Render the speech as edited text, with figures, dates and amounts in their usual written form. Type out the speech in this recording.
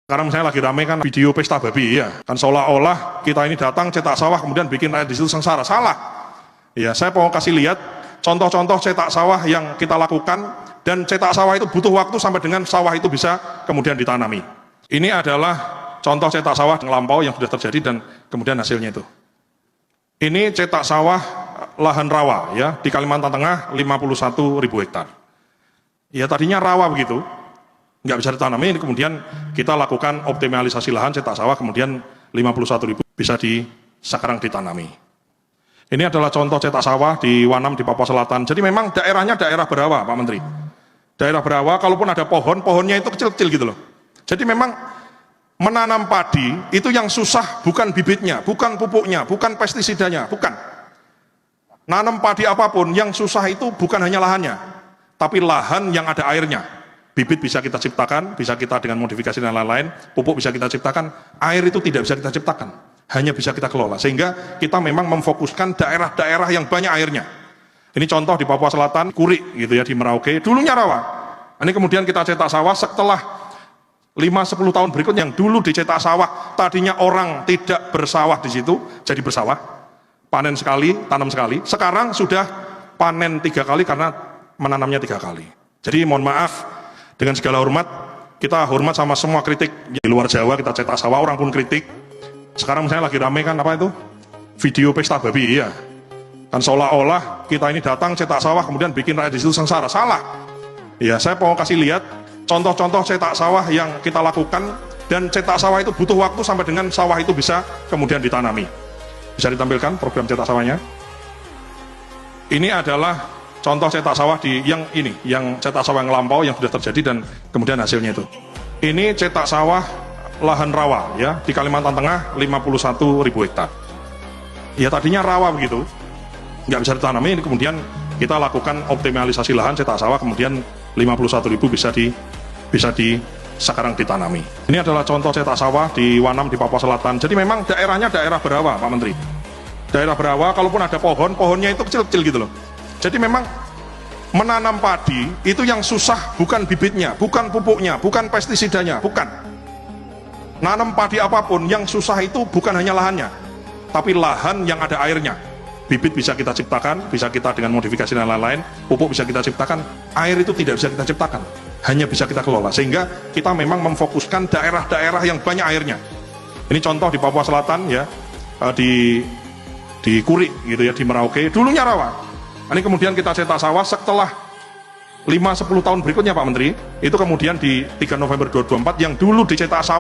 Sekarang saya lagi rame kan video pesta babi ya, kan seolah-olah kita ini datang cetak sawah kemudian bikin rakyat di situ sengsara. Salah. Ya, saya mau kasih lihat contoh-contoh cetak sawah yang kita lakukan, dan cetak sawah itu butuh waktu sampai dengan sawah itu bisa kemudian ditanami. Ini adalah contoh cetak sawah yang lampau yang sudah terjadi dan kemudian hasilnya itu. Ini cetak sawah lahan rawa ya di Kalimantan Tengah 51.000 hektar. Ya tadinya rawa begitu, nggak bisa ditanami, ini kemudian kita lakukan optimalisasi lahan cetak sawah, kemudian 51.000 bisa sekarang ditanami. Ini adalah contoh cetak sawah di Wanam di Papua Selatan. Jadi memang daerahnya daerah berawa, Pak Menteri. Daerah berawa, kalaupun ada pohon, pohonnya itu kecil-kecil gitu loh. Jadi memang menanam padi itu yang susah bukan bibitnya, bukan pupuknya, bukan pestisidanya, bukan. Nanam padi apapun yang susah itu bukan hanya lahannya, tapi lahan yang ada airnya. Bibit bisa kita ciptakan, bisa kita dengan modifikasi dan lain-lain, pupuk bisa kita ciptakan, air itu tidak bisa kita ciptakan, hanya bisa kita kelola. Sehingga kita memang memfokuskan daerah-daerah yang banyak airnya. Ini contoh di Papua Selatan, Kurik gitu ya, di Merauke, dulunya rawa. Ini kemudian kita cetak sawah setelah 5-10 tahun berikutnya, yang dulu dicetak sawah, tadinya orang tidak bersawah di situ, jadi bersawah, panen sekali, tanam sekali. Sekarang sudah panen 3 kali karena menanamnya 3 kali. Jadi mohon maaf, dengan segala hormat, kita hormat sama semua kritik. Di luar Jawa kita cetak sawah, orang pun kritik. Sekarang saya lagi rame kan apa itu? Video pesta babi ya. Kan seolah-olah kita ini datang cetak sawah kemudian bikin rakyat di situ sengsara. Salah. Ya, saya mau kasih lihat contoh-contoh cetak sawah yang kita lakukan, dan cetak sawah itu butuh waktu sampai dengan sawah itu bisa kemudian ditanami. Bisa ditampilkan program cetak sawahnya. Ini adalah contoh cetak sawah di yang cetak sawah yang lampau yang sudah terjadi dan kemudian hasilnya itu. Ini cetak sawah lahan rawa ya di Kalimantan Tengah 51.000 hektar. Ya tadinya rawa begitu, nggak bisa ditanami, ini kemudian kita lakukan optimalisasi lahan cetak sawah, kemudian 51.000 bisa sekarang ditanami. Ini adalah contoh cetak sawah di Wanam di Papua Selatan. Jadi memang daerahnya daerah berawa, Pak Menteri. Daerah berawa, kalaupun ada pohon, pohonnya itu kecil-kecil gitu loh. Jadi memang menanam padi itu yang susah bukan bibitnya, bukan pupuknya, bukan pestisidanya, bukan. Nanam padi apapun yang susah itu bukan hanya lahannya, tapi lahan yang ada airnya. Bibit bisa kita ciptakan, bisa kita dengan modifikasi dan lain-lain, pupuk bisa kita ciptakan, air itu tidak bisa kita ciptakan, hanya bisa kita kelola. Sehingga kita memang memfokuskan daerah-daerah yang banyak airnya. Ini contoh di Papua Selatan ya, di Kurik gitu ya, di Merauke, dulunya rawa. Ini kemudian kita cetak sawah setelah 5-10 tahun berikutnya, Pak Menteri, itu kemudian di 3 November 2024 yang dulu dicetak sawah